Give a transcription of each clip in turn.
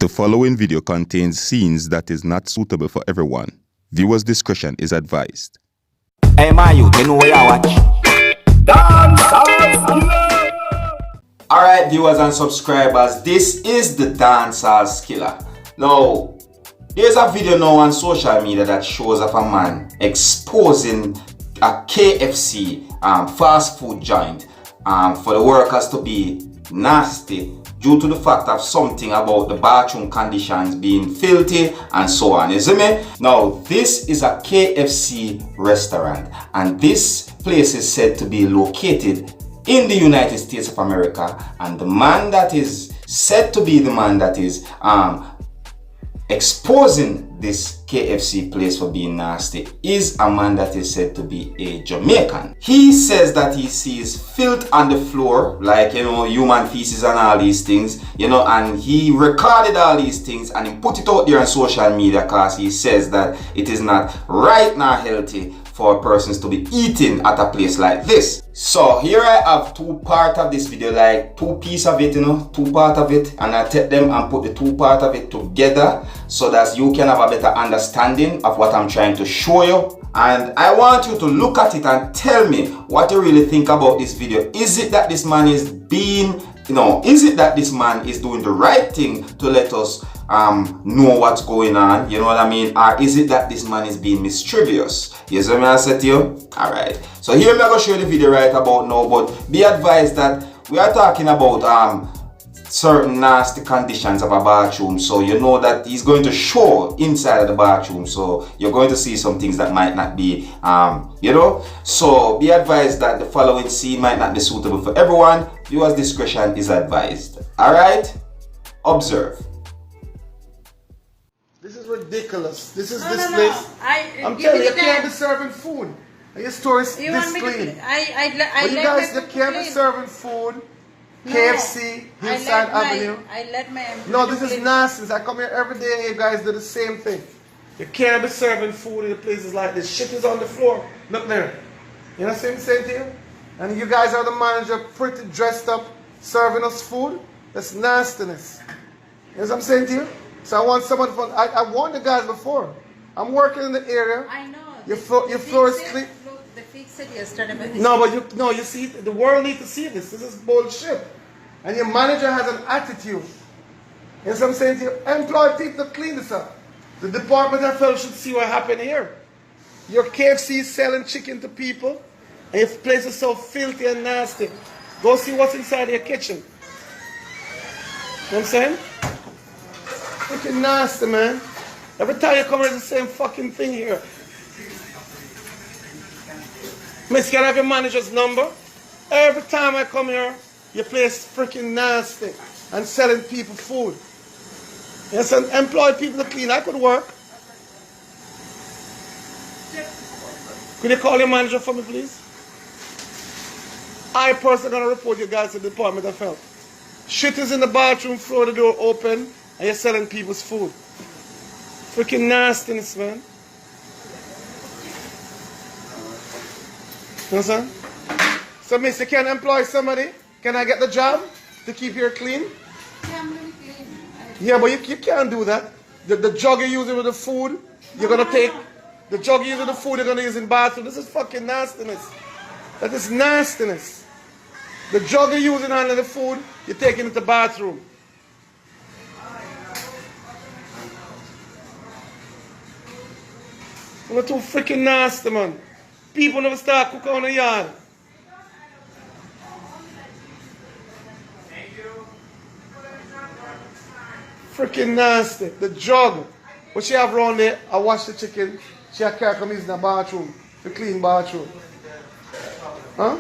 The following video contains scenes that is not suitable for everyone. Viewers' discretion is advised. Hey man, you know where you watch? Dancehall. Alright viewers and subscribers, this is the Dancehall. Now, there's a video now on social media that shows of a man exposing a KFC fast food joint for the workers to be nasty due to the fact of something about the bathroom conditions being filthy and so on. You see me? Now, this is a KFC restaurant and this place is said to be located in the United States of America, and the man that is said to be the man that is exposing this KFC place for being nasty is a man that is said to be a JAmAiCaN. He says that he sees filth on the floor, like, human feces and all these things, and he recorded all these things and he put it out there on social media because he says that it is not right nor healthy for persons to be eating at a place like this. So here I have two parts of this video, like two pieces of it, two parts of it, and I take them and put the two parts of it together so that you can have a better understanding of what I'm trying to show you. And I want you to look at it and tell me what you really think about this video. Is it that this man is being, is it that this man is doing the right thing to let us know what's going on, you know what I mean? Or is it that this man is being mischievous? You see what I said to you? Alright, so here I'm going to show you the video right about now, but be advised that we are talking about certain nasty conditions of a bathroom, so you know that he's going to show inside of the bathroom, so you're going to see some things that might not be, so be advised that the following scene might not be suitable for everyone. Viewers' discretion is advised. Alright, observe. This is ridiculous. This is this place. I'm telling you, you can't be serving food. Your store is this clean. But you guys, you can't be serving food. KFC, Hillside Avenue. I let my employees. No, this is nonsense. I come here every day and you guys do the same thing. You can't be serving food in places like this. Shit is on the floor. Look there. You know what I'm saying to you? And you guys are the manager, pretty dressed up, serving us food. That's nastiness. You know what I'm saying to you? So I want someone from, I warned the guys before. I'm working in the area. I know. Your floor is clean. They fixed it yesterday. But No, but you see, the world needs to see this. This is bullshit. And your manager has an attitude. You know what I'm saying to you? Employ people to clean this up. The Department of Health should see what happened here. Your KFC is selling chicken to people, and your place is so filthy and nasty. Go see what's inside your kitchen. You know what I'm saying? Fucking nasty, man. Every time you come here, it's the same fucking thing here. Miss, can I have your manager's number? Every time I come here, your place is freaking nasty and selling people food. Yes, and employ people to clean. I could work. Could you call your manager for me, please? I personally gonna report you guys to the Department of Health. Shit is in the bathroom floor, the door open, and you're selling people's food. Freaking nastiness, man. You understand? So, miss, you can employ somebody? Can I get the job to keep here clean? Yeah, I'm really clean. Yeah, but you can't do that. The jug you're using with the food, you're going to take. The jug you're using with the food, you're going to use in bathroom. This is fucking nastiness. That is nastiness. The jug you're using under the food, you're taking it to the bathroom. You're too freaking nasty, man. People never start cooking on the yard. Freaking nasty. The jug. What she have around there, I wash the chicken. She have carry come in the bathroom. The clean bathroom. Huh?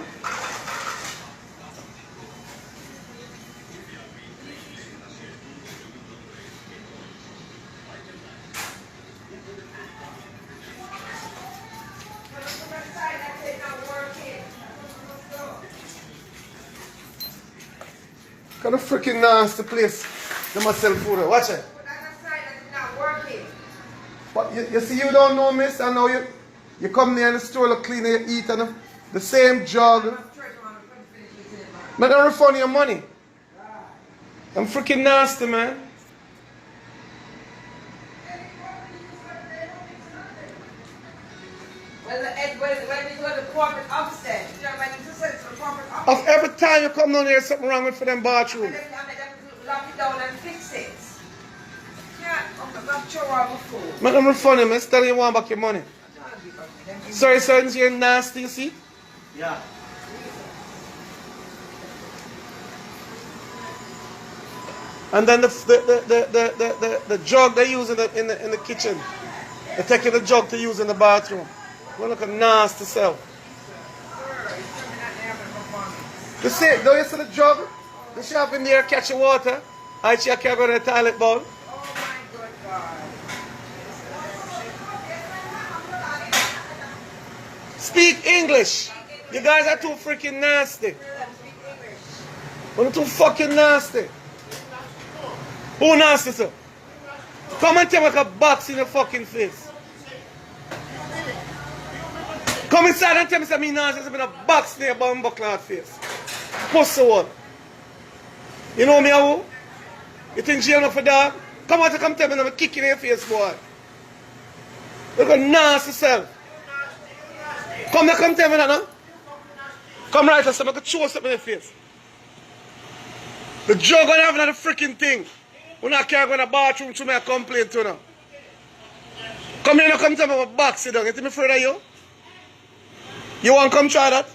Kind of freaking nasty place. They must sell food. Watch it. But you see, you don't know, miss. I know you come there in the store to clean and you eat and the same jug. I'm gonna refund your money. I'm freaking nasty, man. time you come down here, something wrong with for them bathroom. Lock it down and fix it. Yeah, I'm not sure what I'm for. Make them funny, man. Tell you want back your money. Sorry, sons, you're nasty, you see? Yeah. And then the jug they use in the kitchen. They're taking the jug to use in the bathroom. Well, look a nasty self. You see, don't you see the jug? The shop in there catching water. I can't go to the toilet bowl. Oh my good God. Speak English. You guys are too freaking nasty. You're too fucking nasty. Who nasty, sir? Come and tell me like a box in your fucking face. Come inside and tell me something nasty. There's been a box in your bum buckler face. Pussy one. You know me, who? You think jail enough for dog? Come out and come tell me I'm kicking in your face, boy. Look at nasty self. Come here, come tell me that now. Come right here, so I can chew something in your face. The jug gonna have another freaking thing. When I can't go in the bathroom to me, I complain to now. Come here now, come tell me what box sit down. You think me afraid of you? You want to come try that?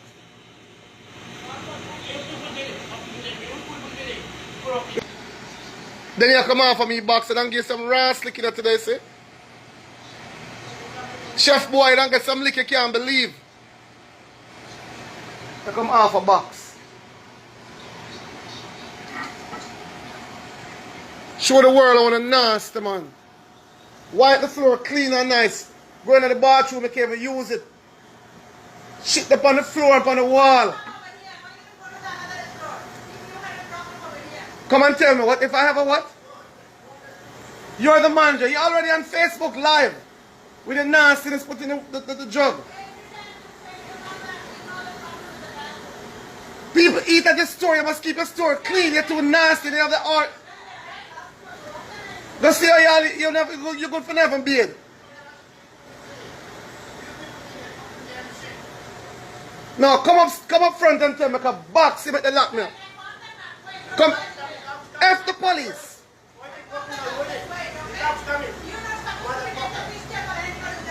Then you come off of me box and give some raw liquor that today, see? Chef boy, don't get some liquor you can't believe. You come off a box. Show the world I want a nasty, man. Wipe the floor clean and nice. Go into the bathroom, you can't even use it. Shit up on the floor, up on the wall. Come and tell me, what if I have a what? You're the manager. You're already on Facebook Live with the nastiness put in the jug. People eat at the store. You must keep your store clean. You're too nasty. They have the art. Go see how you're good for never beard. No, come up front and tell me a box him at the lock me. Come, F the police.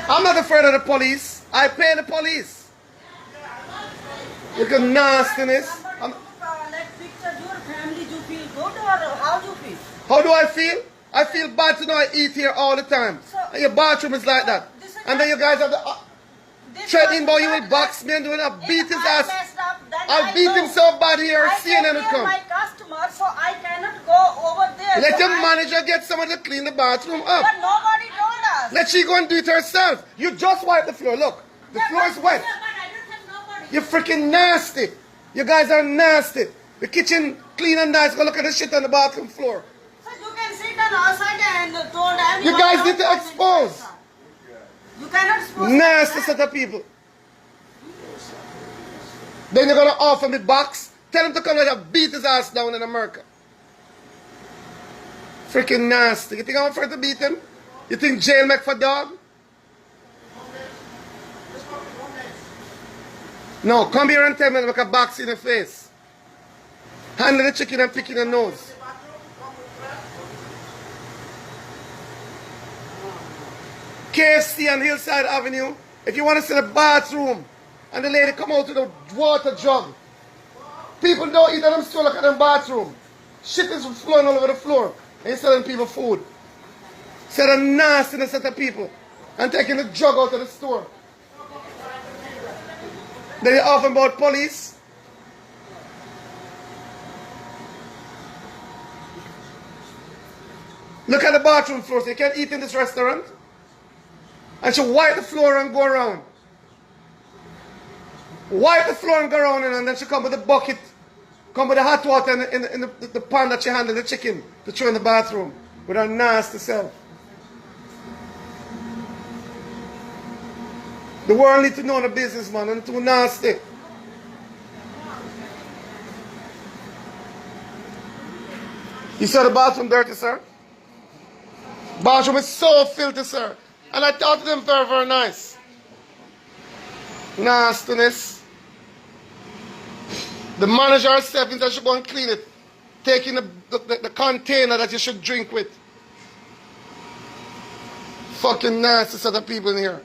I'm not afraid of the police. I pay the police. Look at nastiness. How do I feel? I feel bad to know I eat here all the time. And your bathroom is like that. And then you guys have the threatening boy, you will box me and do it. I'll beat his ass. I'll beat him so bad here. CNN will come. My customer, so I cannot go over there. Let your manager get someone to clean the bathroom up. But nobody told us. Let she go and do it herself. You just wipe the floor. Look, the floor is wet. You're freaking nasty. You guys are nasty. The kitchen clean and nice. Go look at the shit on the bathroom floor. So you can sit on outside and told everyone. You guys need to expose. You cannot expose. Nasty set of people. Then you're going to offer me box. Tell him to come and beat his ass down in America. Freaking nasty. You think I'm afraid to beat him? You think jail make for dog? No, come here and tell me like a box in the face. Handle the chicken and pick in the nose. KFC on Hillside Avenue. If you want to see the bathroom and the lady come out with a water jug. People don't eat at them store like at them bathroom. Shit is flowing all over the floor. And you're selling people food. Set a nastiness at the people. And taking the jug out of the store. Then you're often about police. Look at the bathroom floor. So you can't eat in this restaurant. And she wipe the floor and go around. Wipe the floor and go around and then she come with the bucket. Come with the hot water in the pan that she handled the chicken to throw in the bathroom. With her nasty self. The world needs to know the business, man. And too nasty. You saw the bathroom dirty, sir? Bathroom is so filthy, sir. And I talked to them very, very nice. Nastiness. The manager herself thinks I should go and clean it. Taking the container that you should drink with. Fucking nasty set of people in here.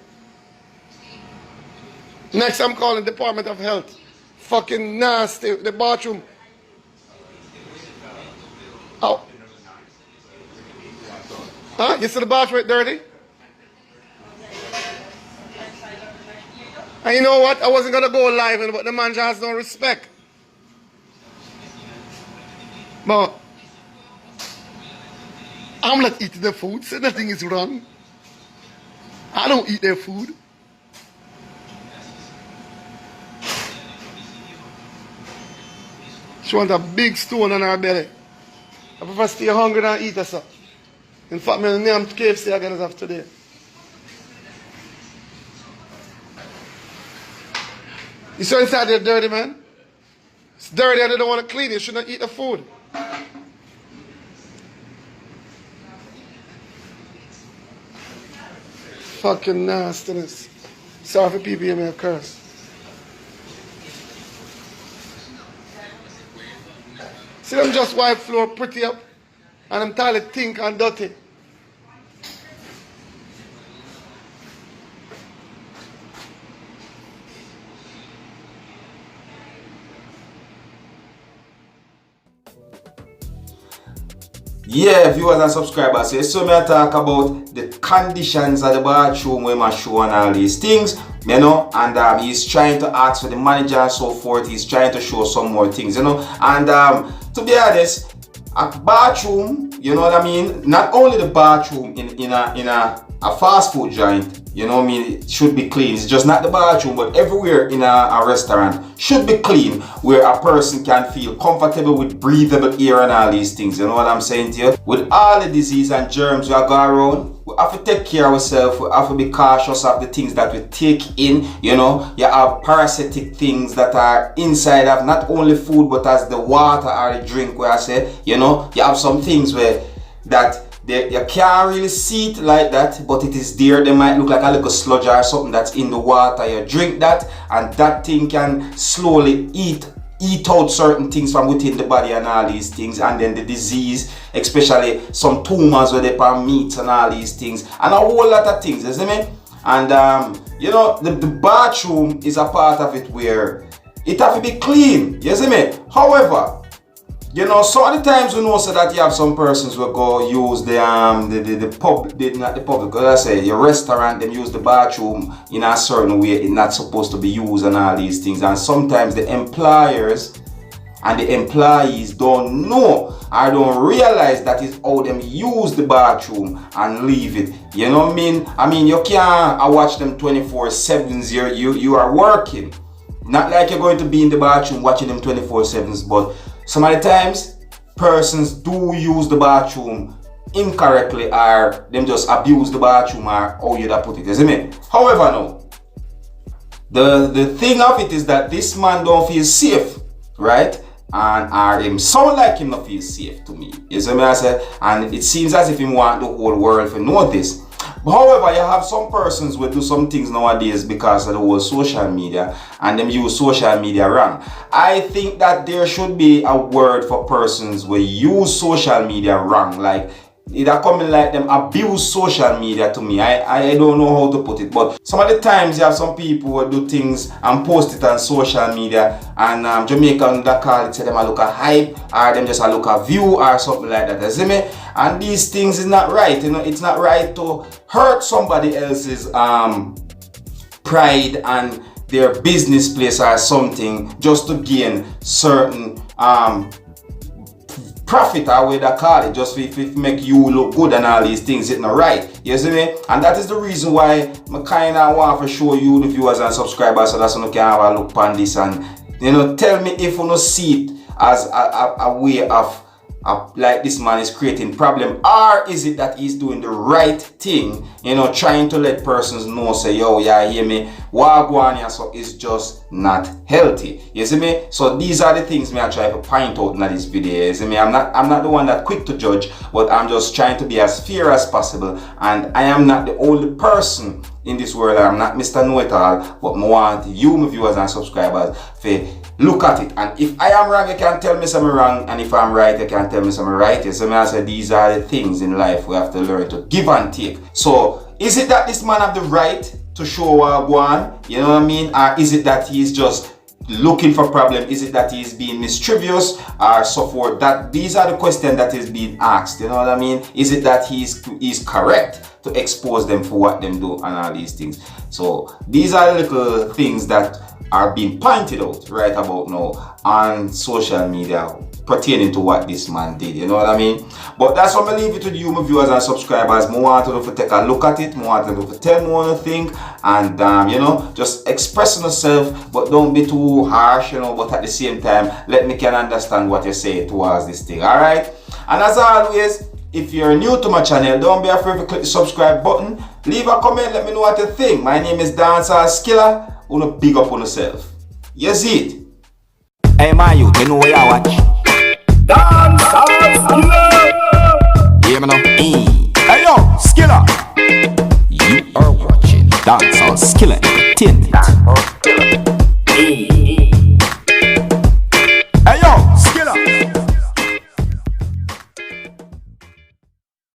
Next I'm calling Department of Health. Fucking nasty. The bathroom. Oh. Huh? You see the bathroom dirty? And you know what? I wasn't going to go live, but the manager has no respect. But I'm not eating their food, so nothing is wrong. I don't eat their food. She wants a big stone on her belly. I prefer stay hungry than eat her so. In fact, my name KFC again as of today. You saw inside there dirty, man? It's dirty and they don't want to clean it. You should not eat the food. Fucking nastiness. Sorry for people hear me a curse. See them just wipe floor pretty up and them toilet think and dirty. Yeah, viewers and subscribers, so me talk about the conditions of the bathroom where my show and all these things, you know, and he's trying to ask for the manager and so forth. He's trying to show some more things, you know, and to be honest, a bathroom, you know what I mean, not only the bathroom in a fast food joint, you know what I mean, it should be clean. It's just not the bathroom, but everywhere in a restaurant should be clean, where a person can feel comfortable with breathable air and all these things. You know what I'm saying to you? With all the disease and germs we are going around, we have to take care of ourselves. We have to be cautious of the things that we take in. You know, you have parasitic things that are inside of not only food, but as the water or the drink, where I say, you know, you have some things where that you can't really see it like that, but it is there. They might look like a little sludge or something that's in the water. You drink that, and that thing can slowly eat out certain things from within the body and all these things, and then the disease, especially some tumors where they pan meats and all these things, and a whole lot of things, you see me? And you know, the bathroom is a part of it where it have to be clean, you see me? However, you know, some of the times we know so that you have some persons will go use the not the public, because I say your restaurant, them use the bathroom in a certain way it's not supposed to be used and all these things, and sometimes the employers and the employees don't know or don't realize that is how them use the bathroom and leave it. You know what I mean? I mean, you can't watch them 24/7. You are working. Not like you're going to be in the bathroom watching them 24/7, but some of the times persons do use the bathroom incorrectly, or them just abuse the bathroom, or how you put it, isn't it? However, no. The thing of it is that this man don't feel safe, right? And him sound like him not feel safe to me. You see me I say? And it seems as if he want the whole world to know this. However, you have some persons who do some things nowadays because of the whole social media, and them use social media wrong. I think that there should be a word for persons who use social media wrong. Like, it are coming like them abuse social media to me. I don't know how to put it, but some of the times you have some people who do things and post it on social media, and Jamaican that call it, say them a look at hype, or them just a look at view or something like that, you see me? And these things is not right, you know. It's not right to hurt somebody else's pride and their business place or something just to gain certain profit, or way they call it, just to make you look good and all these things. It's not right, you see me? And that is the reason why I kind of want to show you, the viewers and subscribers, so that you can have a look on this, and you know, tell me if you don't see it as a way of like this man is creating problem, or is it that he's doing the right thing, you know, trying to let persons know, say, yo, yeah, hear me, what going on, so it's just not healthy, you see me? So these are the things me I try to point out in this video, you see me? I'm not the one that quick to judge, but I'm just trying to be as fair as possible, and I am not the only person in this world. I'm not Mr. Know-It-All, but I want you, my viewers and subscribers, to look at it. And if I am wrong, you can tell me something wrong. And if I'm right, you can tell me something right. So I say these are the things in life we have to learn to give and take. So is it that this man have the right to show what go on? You know what I mean? Or is it that he's just looking for problem? Is it that he's being mischievous or so forth? That these are the questions that is being asked. You know what I mean? Is it that he's correct to expose them for what them do and all these things? So these are little things that are being pointed out right about now on social media pertaining to what this man did. You know what I mean? But that's what I leave it to you, my viewers and subscribers. I want you to take a look at it. I want you to tell me what you think, and you know, just express yourself, but don't be too harsh, you know. But at the same time, let me can understand what you say towards this thing. All right? And as always, if you're new to my channel, don't be afraid to click the subscribe button. Leave a comment, let me know what you think. My name is tHe. Wanna big up on yourself. You see it? Hey, my youth, you know where I watch? Dancehall. Yeah, man. Hey, yo, Skilla. You are watching Dancehall Skilla.